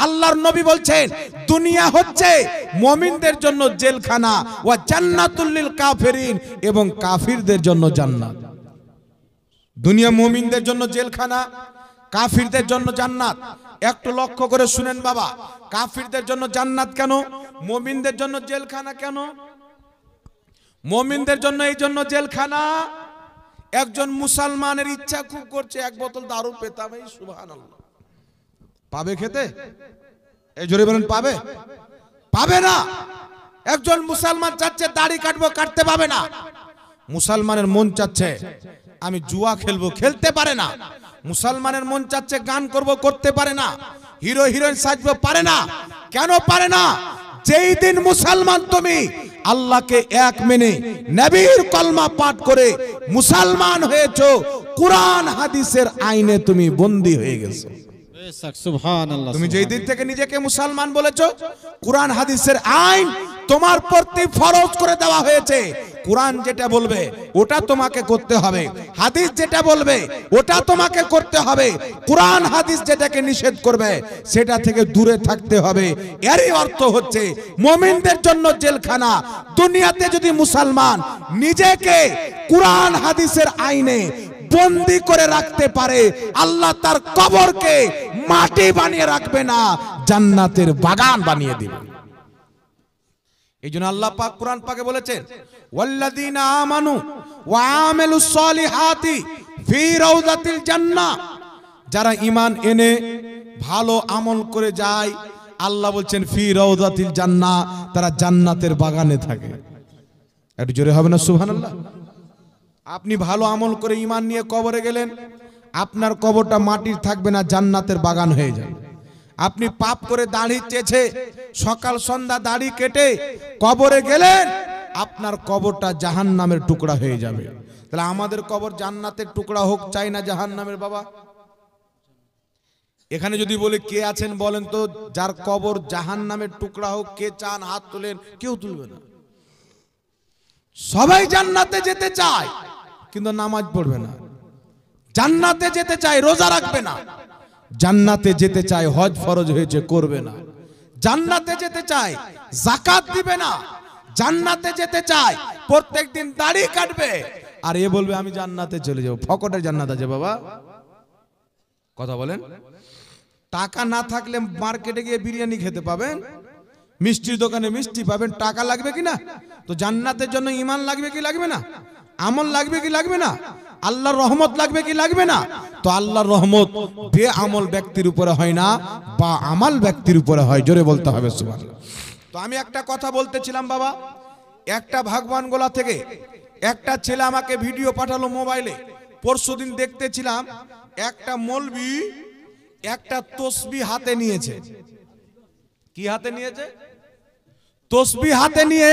আল্লাহর নবী বলছেন দুনিয়া হচ্ছে মুমিনদের জন্য জেলখানা, ওয়া জান্নাতুল লিল কাফিরিন, এবং কাফিরদের জন্য জান্নাত। দুনিয়া মুমিনদের জন্য জেলখানা, কাফিরদের জন্য জান্নাত। একটু লক্ষ্য করে শুনেন বাবা, কাফিরদের জন্য জান্নাত কেন, মুমিনদের জন্য জেলখানা কেন? মুমিনদের জন্য এই জন্য জেলখানা, একজন মুসলমানের ইচ্ছা খুব করছে এক বোতল দারু পেতাম, এই সুবহানাল্লাহ, পাবে খেতে? এই জোরে বলেন পাবে? পাবে না। একজন মুসলমান চাচ্ছে দাড়ি কাটবো, কাটতে পাবে না। মুসলমানের মন চাচ্ছে আমি জুয়া খেলবো, খেলতে পারে না। মুসলমানের মন চাচ্ছে গান করব, করতে পারে না। হিরো হিরোইন সাজবো, পারে না। কেন পারে না? যেই দিন মুসলমান তুমি আল্লাহকে এক মেনে নবীর কলমা পাঠ করে মুসলমান হয়েছো, কুরআন হাদিসের আইনে তুমি বন্দী হয়ে গেছো। সুবহানাল্লাহ। তুমি যেই দিন থেকে নিজেকে মুসলমান বলেছো, কুরআন হাদিসের আইন তোমার প্রতি ফরজ করে দেওয়া হয়েছে। কুরআন যেটা বলবে ওটা তোমাকে করতে হবে, হাদিস যেটা বলবে ওটা তোমাকে করতে হবে। কুরআন হাদিস যেটাকে নিষেধ করবে সেটা থেকে দূরে থাকতে হবে। এরই অর্থ হচ্ছে মুমিনদের জন্য জেলখানা। দুনিয়াতে যদি মুসলমান নিজেকে কুরআন হাদিসের আইনে বন্দি করে রাখতে পারে, আল্লাহ তার কবরকে মাটি বানিয়ে রাখবে না, জান্নাতের বাগান বানিয়ে দিবে। এই জন্য আল্লাহ পাক কুরআন পাকে বলেছেন ওয়াল্লাযীনা আমানু ওয়া আমিলুস সলিহাতি ফি রাউযাতিল জান্নাহ, যারা ঈমান এনে ভালো আমল করে যায়, আল্লাহ বলছেন ফি রাউযাতিল জান্নাহ, তারা জান্নাতের বাগানে থাকে। একটু জোরে হবে না সুবহানাল্লাহ? আপনি ভালো আমল করে ঈমান নিয়ে কবরে গেলেন, আপনার কবরটা মাটির থাকবে না, জান্নাতের বাগান হয়ে যাবে। আপনি পাপ করে দাড়ি চেছে সকাল সন্ধ্যা দাড়ি কেটে কবরে গেলেন, আপনার কবরটা জাহান্নামের টুকরা হয়ে যাবে। তাহলে আমাদের কবর জান্নাতের টুকরা হোক, চাই না জাহান্নামের? বাবা এখানে যদি বলে কে আছেন বলেন তো, যার কবর জাহান্নামের টুকরা হোক কে চান? হাত তোলেন। কেউ তুলবে না। সবাই জান্নাতে যেতে চায় কিন্তু নামাজ পড়বে না। জান্নাতে যেতে চায়, রোজা রাখবে না। জান্নাতে যেতে চায়, হজ ফরজ হয়েছে করবে না। জান্নাতে যেতে চায়, যাকাত দিবে না। জান্নাতে যেতে চায়, প্রত্যেকদিন দাড়ি কাটবে। আর এ বলবে আমি জান্নাতে চলে যাব। ফকটের জান্নাত আছে বাবা, কথা বলেন। টাকা না থাকলে মার্কেটে গিয়ে বিরিয়ানি খেতে পাবেন, মিষ্টির দোকানে মিষ্টি পাবেন, টাকা লাগবে কি না? তো জান্নাতের জন্য ঈমান লাগবে কি লাগবে না? আমল লাগবে কি লাগবে না? আল্লাহর রহমত লাগবে কি লাগবে না? তো আল্লাহর রহমত বেআমল ব্যক্তির উপরে হয় না, বা আমাল ব্যক্তির উপরে হয়। জোরে বলতে হবে সুবহানাল্লাহ। তো আমি একটা কথা বলতেছিলাম বাবা, একটা ভাগবানগোলা থেকে একটা ছেলে আমাকে ভিডিও পাঠালো মোবাইলে। পরশুদিন দেখতেছিলাম একটা মৌলবি একটা তসবিহ হাতে নিয়েছে। কি হাতে নিয়েছে? তসবিহ হাতে নিয়ে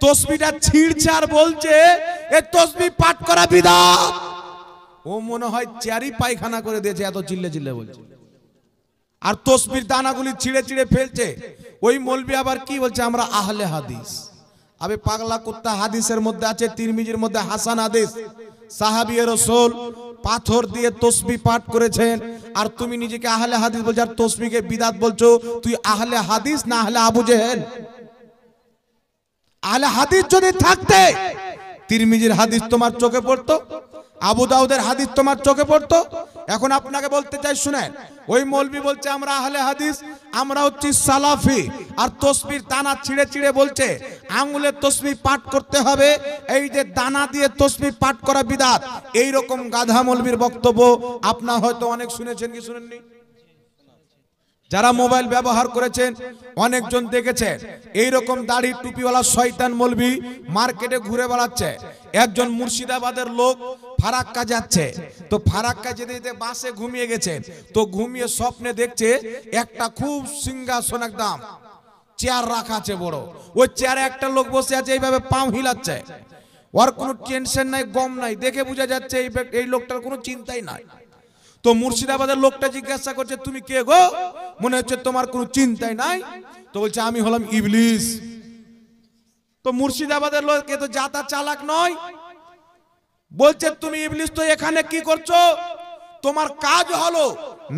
তসবিহটা ছিঁড়ছে আর বলছে এই তসবিহ পাঠ করা বিদআত। ও মনে হয় চেয়ারই পায়খানা করে দিয়েছে, এত চিল্লে চিল্লে বলছে। আর তসবিহর দানাগুলি ছিঁড়ে ছিঁড়ে ফেলছে। ওই মৌলবি আবার কি বলছে? আমরা আহলে হাদিস। আবে পাগলা কুত্তা, হাদিসের মধ্যে আছে, তিরমিজির মধ্যে হাসান হাদিস, সাহাবী রাসূল পাথর দিয়ে তসবিহ পাঠ করেছেন, আর তুমি নিজেকে আহলে হাদিস বলছো, আর তসবিহকে বিদআত বলছো। তুই আহলে হাদিস না আহলে আবু জেহেল? আহলে হাদিস যদি থাকতে তিরমিজির হাদিস তোমার চোখে পড়তো, আবু দাউদের হাদিস তোমার চোখে পড়তো। এখন আপনাকে বলতে চাই শুনেন, ওই মৌলবি বলছে আমরা আহলে হাদিস, আমরা হচ্ছি সালাফি, আর তসবিহর দানা ছিঁড়ে ছিঁড়ে বলছে আঙ্গুলের তসবিহ পাঠ করতে হবে, এই যে দানা দিয়ে তসবিহ পাঠ করা বিদআত। এই রকম গাধা মৌলবির বক্তব্য আপনারা হয়তো অনেক শুনেছেন কি শুনেননি? যারা মোবাইল ব্যবহার করেছেন অনেকজন দেখেছেন এইরকম দাড়ি টুপিওয়ালা শয়তান মৌলবি মার্কেটে ঘুরে বেড়াচ্ছে। একজন মুর্শিদাবাদের লোক ফারাক্কা যাচ্ছে, তো ফারাক্কা যেতে যেতে বাসে ঘুমিয়ে গেছেন। তো ঘুমিয়ে স্বপ্নে দেখছে একটা খুব সিংহাসন, একদম চেয়ার রাখা আছে বড়, ওই চেয়ারে একটা লোক বসে আছে, এইভাবে পাও হিলাচ্ছে। ওর কোনো টেনশন নাই, গম নাই, দেখে বোঝা যাচ্ছে এই লোকটার কোনো চিন্তাই নাই। তো মুর্শিদাবাদের লোকটা জিজ্ঞাসা করছে তুমি কে গো? মনে হচ্ছে তোমার কোনো চিন্তাই নাই। তো বলছে আমি হলাম ইবলিস। তো মুর্শিদাবাদের লোক তো জাতা চালাক নয়, বলছে তুমি ইবলিস তো এখানে কি করছো? তোমার কাজ হলো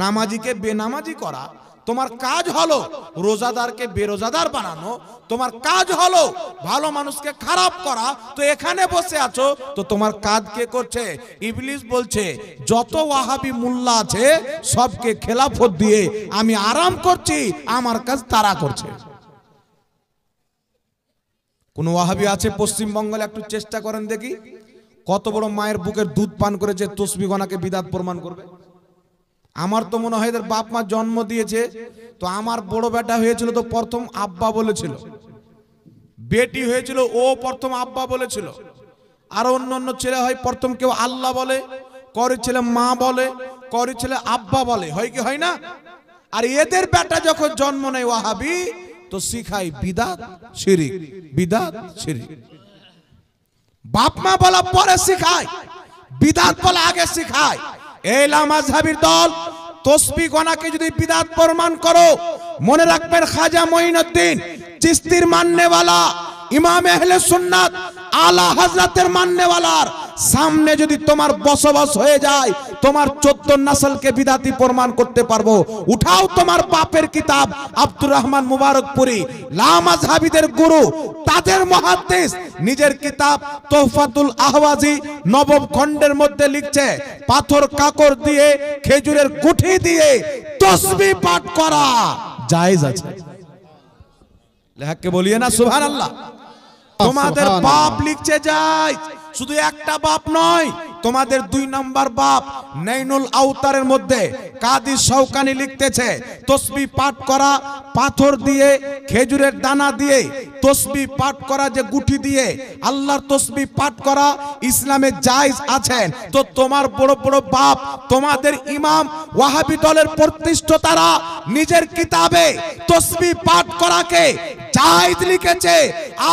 নামাজিকে বেনামাজি করা, তোমার কাজ হলো রোজাদারকে বেরোজাদার বানানো, তোমার কাজ হলো ভালো মানুষকে খারাপ করা, তো এখানে বসে আছো তো তোমার কাজ কে করছে? ইবলিস বলছে যত ওয়াহাবি মোল্লা আছে সবকে খেলাফত দিয়ে আমি আরাম করছি, আমার কাজ তারা করছে। কোন ওয়াহাবি আছে পশ্চিমবঙ্গে? একটু চেষ্টা করেন দেখি, কত বড় মায়ের বুকের দুধ পান করেছে তসবিহ গনাকে বিদাত প্রমাণ করবে। আমার তো মনে হয় এদের বাপ মা জন্ম দিয়েছে, তো আমার বড় বেটা হয়েছিল তো প্রথম আব্বা বলেছিল, বেটি হয়েছিল ও প্রথম আব্বা বলেছিল, আর অন্য অন্য ছেলে হয় প্রথম কেউ আল্লাহ বলে, করে ছেলে মা বলে, করে ছেলে আব্বা বলে, হয় কি হয় না? আর এদের বেটা যখন জন্ম নেয় ওয়াহাবি তো শিখায় বিদাত শিরিক, বিদাত শিরিক। বাপ মা বলা পরে শিখায়, বিদাত বলা আগে শিখায়। এই লামাযহাবির দল তসবিহ গনাকে যদি বিদাত প্রমাণ করো, মনে রাখবেন খাজা মঈনুদ্দিন চিশতির মাননেওয়ালা, ইমাম আহলে সুন্নাত আলা হযরতের মাননেওয়ালার সামনে যদি তোমার বসবাস হয়ে যায়, তোমার 14 নসলকে বিদাতি প্রমাণ করতে পারবো। উঠাও তোমার বাপের কিতাব আব্দুর রহমান মুবারকপুরি, লামাযহাবিদের গুরু, তাদের মুহাদ্দিস, নিজের কিতাব তোহফাতুল আহওয়াজি নবম খণ্ডের মধ্যে লিখছে পাথর কাকর দিয়ে খেজুরের গুঠি দিয়ে তসবিহ পাঠ করা জায়েজ আছে। লেখকে বলিয়ে না সুবহানাল্লাহ। তোমাদের বাপ লিখছে যায়, শুধু একটা বাপ নয়, তোমাদের 2 নম্বর বাপ নাইনুল আওতারের মধ্যে কাদি শওকানি লিখতেছে তসবিহ পাঠ করা পাথর দিয়ে খেজুরের দানা দিয়ে, তসবিহ পাঠ করা যে গুঠি দিয়ে আল্লাহর তসবিহ পাঠ করা ইসলামে জায়েজ আছে। তো তোমার বড় বড় বাপ, তোমাদের ইমাম ওয়াহাবি দলের প্রতিষ্ঠাতারা নিজের কিতাবে তসবিহ পাঠ করাকে জায়েজ লিখেছে।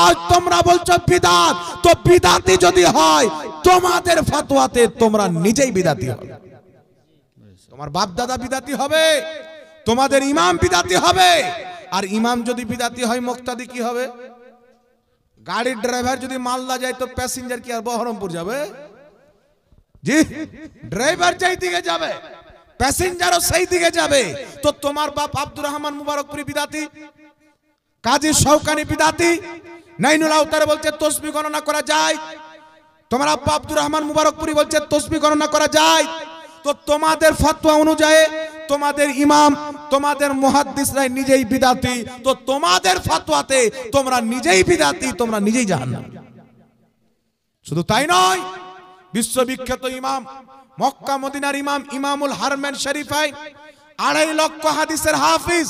আজ তোমরা বলছো বিদাত, তো বিদাতি যদি হয় তোমাদের ফতোয়াতে তোমরা নিজেই বিদাতি হবে। তোমার বাপ দাদা বিদাতি হবে, তোমাদের ইমাম বিদাতি হবে। আর ইমাম যদি বিদাতি হয় মুক্তাদি কি হবে? গাড়ির ড্রাইভার যদি মালদা যায় তো প্যাসেঞ্জার কি আর বহরমপুর যাবে? জি, ড্রাইভার যেই দিকে যাবে প্যাসেঞ্জারও সেই দিকে যাবে। তো তোমার বাপ আব্দুর রহমান মুবারকপুরি বিদাতি, কাজী শওকানি বিদাতি, নাইনুল আওতার বলছে তসবিহ গণনা করা যায়, তোমার আব্বা আব্দুর রহমান মুবারকপুরি বলছে তসবিহ গণনা করা যায়। তো তোমাদের ফতোয়া অনুযায়ী তোমাদের ইমাম, তোমাদের মুহাদ্দিসরা নিজেই বিদাতি, তো তোমাদের ফতোয়াতে তোমরা নিজেই বিদাতি, তোমরা নিজেই জাহান্নামী। শুধু তাই নয়, বিশ্ববিখ্যাত ইমাম, মক্কা মদিনার ইমাম, ইমামুল হারমেন শরীফাইন 2.5 লক্ষ হাদিসের হাফিজ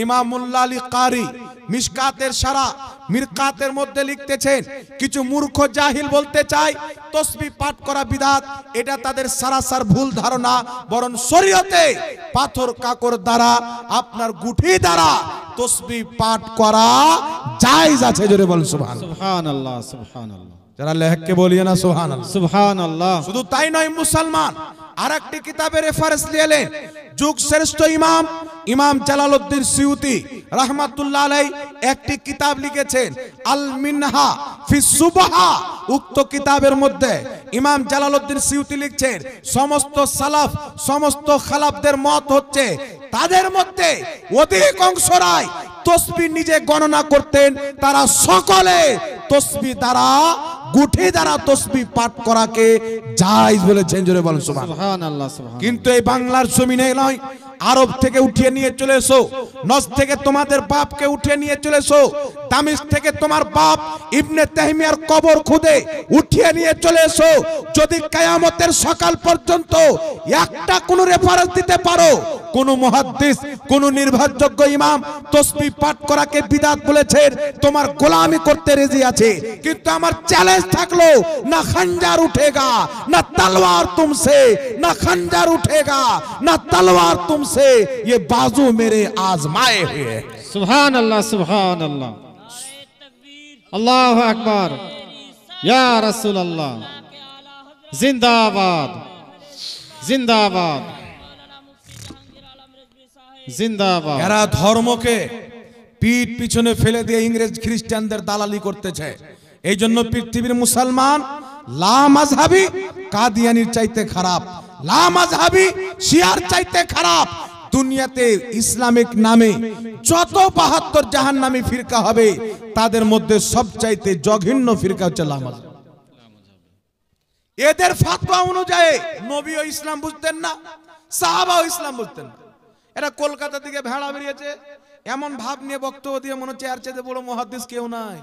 ইমামুল্লাহ আলী কারি মিশকাতের সারা মিরকাতের মধ্যে লিখতেছেন, কিছু মূর্খ জাহিল বলতে চায় তসবিহ পাঠ করা বিদাত, এটা তাদের সারাসার ভুল ধারণা। বরং শরীয়তে পাথর কাকর দ্বারা, আপনার গুঠি দ্বারা তসবিহ পাঠ করা জায়েজ আছে। জোরে বলেন সুবহানাল্লাহ, সুবহানাল্লাহ, সুবহানাল্লাহ। যারা লেখকে বলিয়ে না সুবহানাল্লাহ, সুবহানাল্লাহ। শুধু তাই নয়, মুসলমান আরেকটি কিতাবের রেফারেন্স নিলেন, যুগ শ্রেষ্ঠ ইমাম ইমাম জালালউদ্দিন সিউতি রাহমাতুল্লাহ আলাইহি একটি কিতাব লিখেছেন আল মিনহা ফি সুবহা। উক্ত কিতাবের মধ্যে ইমাম জালালউদ্দিন সিউতি লিখছেন সমস্ত সালাফ, সমস্ত খালাফদের মত হচ্ছে তাদের মধ্যে অধিকাংশরাই তসবিহ নিজে গণনা করতেন, তারা সকলে তসবিহ দ্বারা, গুঠি দ্বারা তসবিহ পাঠ করাকে জায়েজ বলেছেন। জোরে বলেন সুবহানাল্লাহ, সুবহানাল্লাহ। কিন্তু এই বাংলার জমিনে নয়, আরব থেকে উঠিয়ে নিয়ে চলে এসো, নজ থেকে তোমাদের বাপকে উঠিয়ে নিয়ে চলে এসো, দামিশ থেকে তোমার বাপ ইবনে তাইমিয়ার কবর খুদে উঠিয়ে নিয়ে চলে এসো। যদি কিয়ামতের সকাল পর্যন্ত একটা কোন রেফারেন্স দিতে পারো, কোন মুহাদ্দিস, কোন নির্ভরযোগ্য ইমাম তসবিহ পাঠ করাকে বিদাত বলেছেন, তোমার গোলামি করতে রাজি আছে। কিন্তু আমার চ্যালেঞ্জ থাকলো, না খঞ্জার উঠেগা না তলवार तुमसे, ना खंजर उठेगा ना तलवार तुमसे, ये बाजू मेरे आजमाए हुए हैं। सुभान अल्लाह, सुभान अल्लाह, अल्लाहु अकबर, या रसूल अल्लाह, जिंदाबाद, जिंदाबाद, जिंदाबाद। এরা ধর্মকে পিঠ পিছনে ফেলে দিয়ে ইংরেজ খ্রিস্টানদের দালালি করতেছে। এই জন্য পৃথিবীর মুসলমান লামাযহাবী কাদিয়ানির চাইতে খারাপ, লামাযহাবী শিয়ার চাইতে খারাপ। দুনিয়াতে ইসলামিক নামে যত 72 জাহান্নামী ফিরকা হবে তাদের মধ্যে সবচাইতে জঘন্য ফিরকা হচ্ছে লামাজ। এদের ফতোয়া অনুযায়ী নবীও ইসলাম বুঝতেন না, সাহাবাও ইসলাম বুঝতেন না। এরা কলকাতা থেকে ভেড়া বেরিয়েছে, এমন ভাব নিয়ে বক্তব্য দিয়ে মনে হচ্ছে এর চেয়ে বড় মুহাদ্দিস কেউ নাই।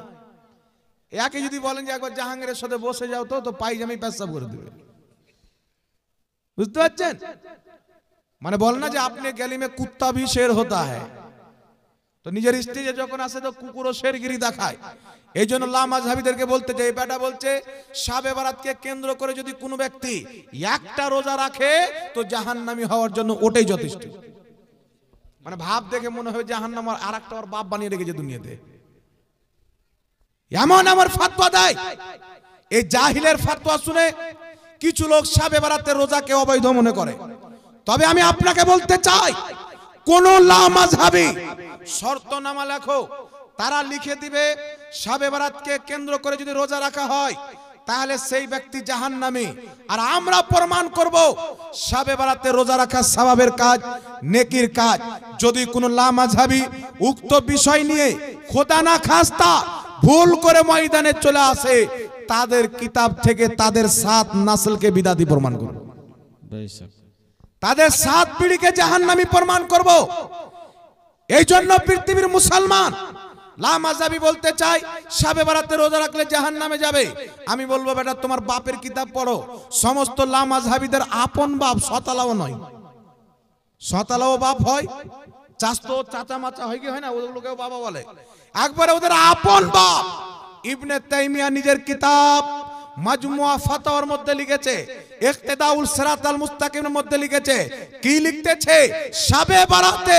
একে যদি বলেন যে একবার জাহাঙ্গীরের সাথে বসে যাও তো পায়জামি পেশাব করে দেবে। বুঝতে পারছেন? মানে বল না যে আপনি গলি মে কুত্তা ভি শের হতা হ্যায়, তো নিজের স্টেজে যখন আসে তো কুকুরও শেরগিরি দেখায়। এই জন্য লামাজহাবিদেরকে বলতে চাই, বেটা বলছে শাবে বারাতকে কেন্দ্র করে যদি কোনো ব্যক্তি একটা রোজা রাখে তো জাহান্নামী হওয়ার জন্য ওটাই যথেষ্ট। মানে ভাব দেখে মনে হয় জাহান্নাম আর একটা ওর বাপ বানিয়ে রেখেছে দুনিয়াতে, এমন আমার ফতোয়া দেয়। এই জাহিলের ফতোয়া শুনে কিছু লোক শাবে বারাতের রোজাকে অবৈধ মনে করে। তবে আমি আপনাকে বলতে চাই, কোন লামাজহাবি শর্তনামা লেখো, তারা লিখে দিবে শাবে বারাতকে কেন্দ্র করে যদি রোজা রাখা হয় তাহলে সেই ব্যক্তি জাহান্নামী। আর আমরা প্রমাণ করব শাবে বারাতে রোজা রাখা সওয়াবের কাজ, নেকির কাজ। যদি কোনো লামাজহাবি উক্ত বিষয় নিয়ে খোদা না খাস্তা ভুল করে ময়দানে চলে আসে, তাদের কিতাব থেকে তাদের 7 নাসলকে বিদাতি প্রমাণ করব, তাদের 7 পিঢ়িকে জাহান্নামী প্রমাণ করব। এই জন্য পৃথিবীর মুসলমান লামাজহাবি বলতে চাই শাবে বারাতে রোজা রাখলে জাহান্নামে যাবে। আমি বলবো বেটা তোমার বাপের কিতাব পড়ো। সমস্ত লামাজহাবিদের আপন বাপ শতালাও নয়, শতালাও বাপ হয়, চাচতো চাচা মাচা হয় কি হয় না, ওগুলোকেও বাবা বলে। একবারে ওদের আপন বাপ। ইবনে তাইমিয়া নিজের কিতাব মাজমুয়া ফাতাওয়ার মধ্যে লিখেছে, ইকতিদাউল সিরাতাল মুস্তাকিমের মধ্যে লিখেছে, কি লিখতেছে? শাবে বারাতে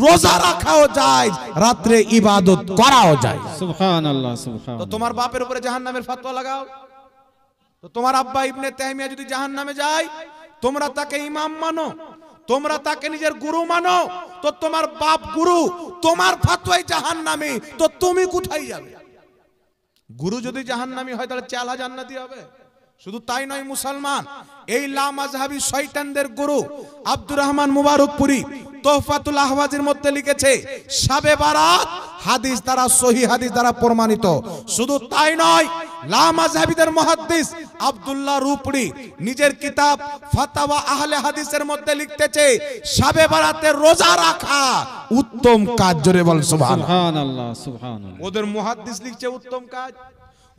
রোজা রাখাও যায়, রাতে ইবাদত করাও যায়। সুবহানাল্লাহ সুবহানাল্লাহ। তো তোমার বাপের উপরে জাহান্নামের ফতোয়া লাগাও। তো তোমার আব্বা ইবনে তাইমিয়া যদি জাহান্নামে যায়, তোমরা তাকে ইমাম মানো, তোমরা তাকে নিজের গুরু মানো, তো তোমার বাপ গুরু তোমার ফতোয়ায় জাহান্নামী, তো তুমি কোথায় যাবে? গুরু যদি জাহান্নামী হয় তাহলে চালা জান্নাতি হবে। শুধু তাই নয়, মুসলমান এই লামাজহাবি শয়তানদের গুরু আব্দুর রহমান মুবারকপুরি তোহফাতুল আহওয়াজের মধ্যে লিখেছে, শাবে বারাত হাদিস দ্বারা, সহিহ হাদিস দ্বারা প্রমাণিত। শুধু তাই নয়, লামাজহাবিদের মুহাদ্দিস আব্দুল্লাহ রূপড়ি নিজের কিতাব ফাতাওয়া আহলে হাদিসের মধ্যে লিখতেছে, শাবে বারাতে রোজা রাখা উত্তম কাজ। জোরে বল সুবহানাল্লাহ সুবহানাল্লাহ। ওদের মুহাদ্দিস লিখছে উত্তম কাজ,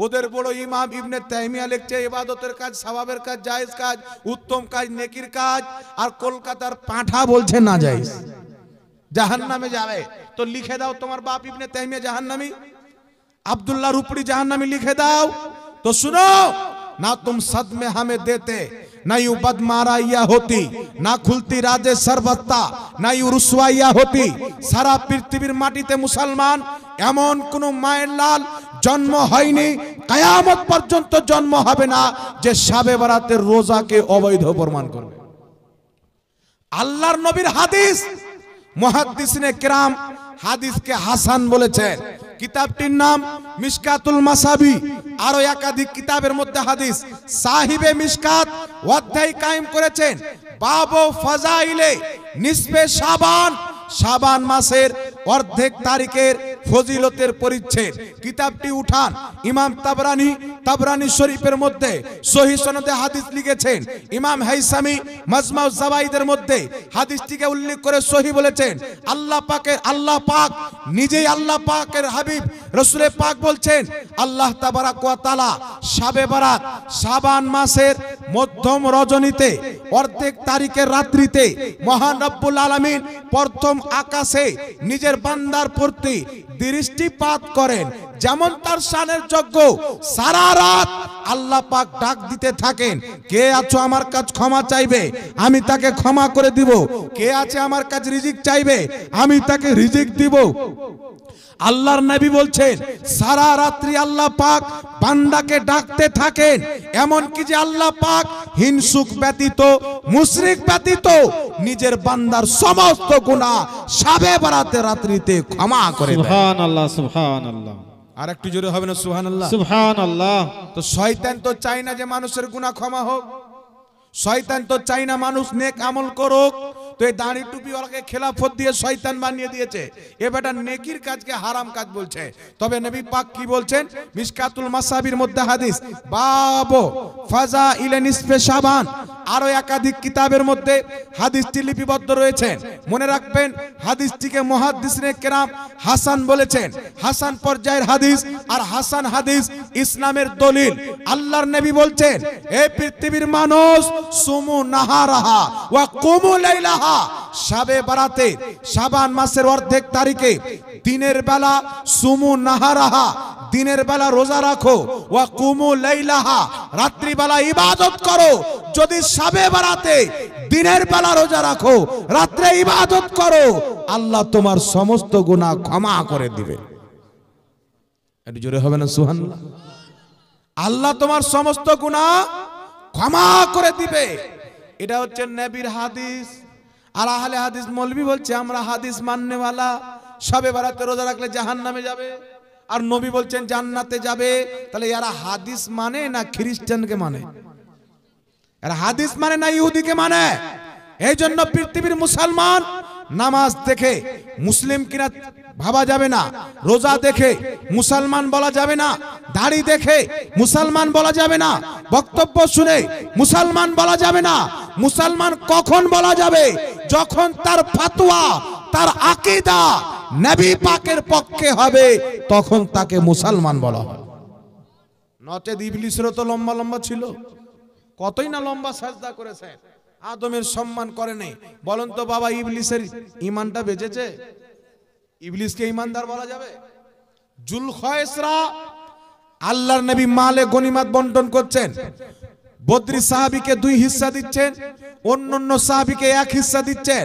ওদের বড় ইমাম ইবনে তাইমিয়া লিখছে ইবাদতের কাজ, সওয়াবের কাজ, জায়েজ কাজ, উত্তম কাজ, নেকির কাজ। আর কলকাতার পাঁঠা বলছে না জায়েজ, জাহান্নামে যাবে। তো লিখে দাও তোমার বাপ ইবনে তাইমিয়া জাহান্নামী, আব্দুল্লাহ রূপড়ি জাহান্নামী লিখে দাও। তো শুনো না, तुम सदमे हमें देते ना यूं बदमाराइया होती, ना खुलती राजे सरबत्ता, ना यूं रुसवाइया होती। सारा पृथ्वीर माटीते मुसलमान एमन कोनो माয়ের লাল জন্ম হয়নি, কিয়ামত পর্যন্ত জন্ম হবে না যে শাবে বারাতের রোজাকে অবৈধ প্রমাণ করবে। আল্লাহর নবীর হাদিস, মুহাদ্দিসিনে কিরাম হাদিসকে হাসান বলেছেন। কিতাবটির নাম মিশকাতুল মাসাবি। আরো একাধিক কিতাবের মধ্যে হাদিস সাহিবে মিশকাত অধ্যায় কায়েম করেছেন, বাবু ফাজাইলে নিসফে শাবান, শাবান মাসের অর্ধেক তারিখের ফজিলতের পরিচ্ছেদ। কিতাবটি উঠান ইমাম তাবরানী শরীফের মধ্যে সহিহ সনদে হাদিস লিখেছেন। ইমাম হাইসামি মাজমাউ জাওয়াইদের মধ্যে হাদিসটিকে উল্লেখ করে সহিহ বলেছেন। আল্লাহ পাক নিজেই আল্লাহ পাকের হাবিব রাসূল পাক বলছেন, আল্লাহ তাবারাক ওয়া তাআলা শাবে বারাত শাবান মাসের মধ্যম রজনীতে অর্ধেক তারিখের রাত্রিতে মহান রব্বুল আলামিন প্রথম আকাশে নিজের বান্দার প্রতি দৃষ্টিপাত করেন। যেমন তার শানের যোগ্য, সারা রাত আল্লাহ পাক ডাক দিতে থাকেন, কে আছো আমার কাছে ক্ষমা চাইবে, আমি তাকে ক্ষমা করে দিব। কে আছে আমার কাছে রিজিক চাইবে, আমি তাকে রিজিক দিব। আল্লাহর নবী বলছেন, সারা রাত্রি আল্লাহ পাক বান্দাকে ডাকতে থাকেন, এমন কি যে আল্লাহ পাক হিংসুক ব্যতীত, মুশরিক ব্যতীত নিজের বান্দার সমস্ত গুনাহ শাবে বারাতে রাত্রিতে ক্ষমা করে দেন। সুবহানাল্লাহ সুবহানাল্লাহ। আর একটু জোরে হবে না সুবহানাল্লাহ? সুবহানাল্লাহ। তো শয়তান তো চায় না যে মানুষের গুনাহ ক্ষমা হোক, শয়তান তো চায় না মানুষ নেক আমল করুক, তো এই দাড়ি টুপিওয়ালাকে খেলাফত দিয়ে শয়তান বানিয়ে দিয়েছে। এ বেটা নেকির কাজকে হারাম কাজ বলছে। তবে নবী পাক কি বলছেন? মিশকাতুল মাসাবির মধ্যে হাদিস, বাবু ফাজাইল নিসফে শাবান, আরো একাধিক কিতাবের মধ্যে হাদিসটি লিপিবদ্ধ রয়েছে। মনে রাখবেন, হাদিসটিকে মুহাদ্দিসিনে কেরাম হাসান বলেছেন। হাসান পর্যায়ের হাদিস, আর হাসান হাদিস ইসলামের দলিল। আল্লাহর নবী বলছেন, এই পৃথিবীর মানুষ সুমু নাহারাহা ওয়া কুমু লাইলাহা, শাবে বারাতে শাবান মাসের অর্ধেক তারিখে দিনের বেলা সুমু নাহারাহা, দিনের বেলা রোজা রাখো, ওয়া কুমু লাইলাহা, রাত্রি বেলা ইবাদত করো। যদি শাবে বারাতে দিনের বেলা রোজা রাখো, রাত্রে ইবাদত করো, আল্লাহ তোমার সমস্ত গুনাহ ক্ষমা করে দিবে। একটু জোরে হবে না সুবহানাল্লাহ? আল্লাহ তোমার সমস্ত গুনাহ ক্ষমা করে দিবে। এটা হচ্ছে নবীর হাদিস। আর আহলে হাদিস মৌলভী বলছে আমরা হাদিস মাননেওয়ালা, শাবে বারাতে রোজা রাখলে জাহান্নামে যাবে, আর নবী বলছেন জান্নাতে যাবে। তাহলে এরা হাদিস মানে না খ্রিস্টানকে মানে? এরা হাদিস মানে না ইহুদিকে মানে? এই জন্য পৃথিবীর মুসলমান নামাজ দেখে মুসলিম কিনা ভাবা যাবে না, রোজা দেখে মুসলমান বলা যাবে না, দাড়ি দেখে মুসলমান বলা যাবে না, বক্তব্য শুনে মুসলমান বলা যাবে না। মুসলমান কখন বলা যাবে? যখন তার ফাতোয়া, তার আকীদা নবী পাকের পক্ষে হবে, তখন তাকে মুসলমান বলা হয়। নচেত ইবলিসেরও তো লম্বা লম্বা ছিল, কতই না লম্বা সাজদা করেছে, আদমের সম্মান করে নেই। বলেন তো বাবা, ইবলিসের ঈমানটা বেঁচেছে? ইবলিসকে ঈমানদার বলা যাবে? জুলখায়সরা আল্লাহর নবী মালে গনিমত বন্টন করছেন, বদরি সাহাবীকে 2 হিস্সা দিচ্ছেন, অন্যান্য সাহাবীকে 1 হিস্সা দিচ্ছেন।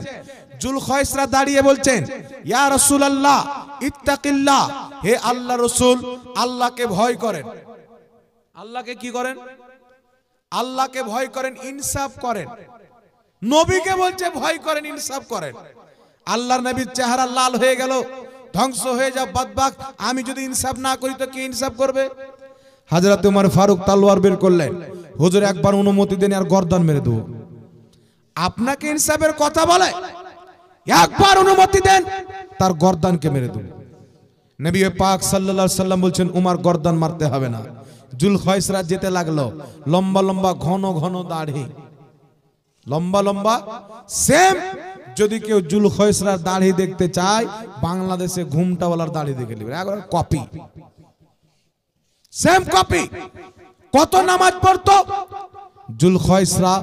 জুলখায়সরা দাঁড়িয়ে বলছেন, ইয়া রাসূলুল্লাহ ইত্তাকিল্লাহ, হে আল্লাহ রাসূল, আল্লাহকে ভয় করেন। আল্লাহকে কি করেন? আল্লাহকে ভয় করেন, ইনসাফ করেন। নবীকে বলছে ভয় করেন, ইনসাফ করেন। আল্লাহর নবীর চেহারা লাল হয়ে গেল, ধ্বংস হয়ে যাও বদবাক, আমি যদি ইনসাফ না করি তো কে ইনসাফ করবে? হযরত ওমর ফারুক তলোয়ার বের করলেন, হুজুর একবার অনুমতি দেন আর গর্দান মেরে দেব। আপনাকে ইনসাফের কথা বলে, একবার অনুমতি দেন তার গর্দানকে মেরে দেব। নবী পাক সাল্লাল্লাহু আলাইহি সাল্লাম বলছেন উমর গর্দান মারতে হবে না। জুলখায়সরা যেতে লাগলো, লম্বা লম্বা ঘন ঘন দাড়ি, লম্বা লম্বা। সেম যদি কেউ জুলখায়সরার দাড়ি দেখতে চায়, বাংলাদেশে ঘুমটাওয়ালার দাড়ি দেখে নেবে, একবার কপি, সেম কপি। কত নামাজ পড়তো জুলখায়সরা?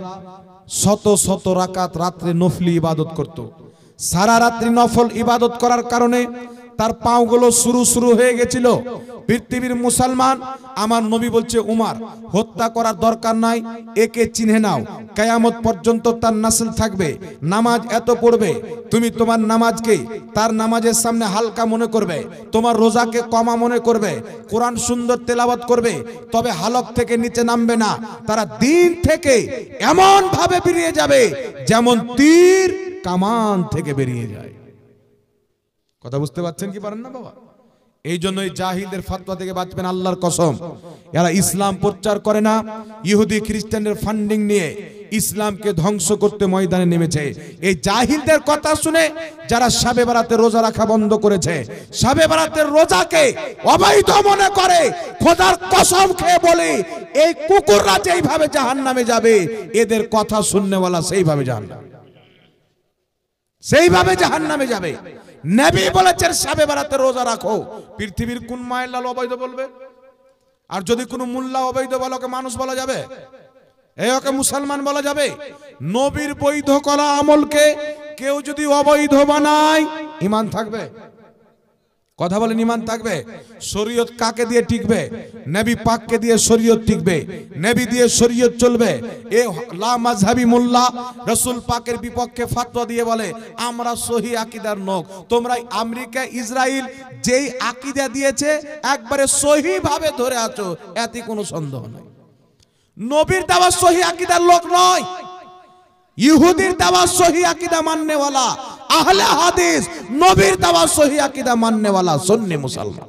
শত শত রাকাত রাত্রে নফলি ইবাদত করত। সারা রাত্রি নফল ইবাদত করার কারণে তার পাওগুলো শুরু হয়ে গেছিল। পৃথিবীর মুসলমান, আমার নবী বলছে উমর হত্যা করার দরকার নাই, একে চিনে নাও, কিয়ামত পর্যন্ত তার নাসল থাকবে, নামাজ এত পড়বে, তুমি তোমার নামাজকে তার নামাজের সামনে হালকা মনে করবে, তোমার রোজাকে কমা মনে করবে, কোরআন সুন্দর তেলাওয়াত করবে, তবে হালক থেকে নিচে নামবে না। তারা দিন থেকে এমন ভাবে বেরিয়ে যাবে যেমন তীর কামান থেকে বেরিয়ে যায়। কথা বুঝতে পারছেন কি পারেন না বাবা? এই জন্যই জাহিলদের ফতোয়া থেকে বাঁচবেন, আল্লাহর কসম। এরা ইসলাম প্রচার করে না, ইহুদি খ্রিস্টানদের ফান্ডিং নিয়ে ইসলামকে ধ্বংস করতে ময়দানে নেমেছে। এই জাহিলদের কথা শুনে যারা শাবে বারাতে রোজা রাখা বন্ধ করেছে, শাবে বারাতের রোজাকে অবৈধ মনে করে, খোদার কসম খেয়ে বলে এই কুকুররা যেইভাবে জাহান্নামে যাবে, এদের কথা শুননেওয়ালা সেইভাবে জাহান্নামে, সেইভাবে জাহান্নামে যাবে। নবী বলেছেন শাবে বারাতে রোজা রাখো। পৃথিবীর কোন মায়ের লাল অবৈধ বলবে? আর যদি কোনো মুল্লা অবৈধ বলে, ওকে মানুষ বলা যাবে? ওকে মুসলমান বলা যাবে? নবীর বৈধ করা আমলকে কেউ যদি অবৈধ বানায়, ঈমান থাকবে? কথা বলেন, ঈমান থাকবে? শরীয়ত কাকে দিয়ে টিকবে? নবী পাককে দিয়ে শরীয়ত টিকবে, নবী দিয়ে শরীয়ত চলবে। এ লা মাযহাবী মোল্লা রাসূল পাকের বিপক্ষে ফতোয়া দিয়ে বলে আমরা সহি আকীদার লোক। তোমরা আমেরিকা ইসরায়েল যেই আকীদা দিয়েছে একবারে সহি ভাবে ধরে আছো, এতে কোনো সন্দেহ নাই। নবীর দাওয়া সহি আকীদার লোক নয়, ইহুদির দাওয়া সহি আকীদা মাননেওয়ালা, আহলে হাদিস নবীর দাওয়া সহি আকীদা মাননেওয়ালা সুন্নি মুসলমান।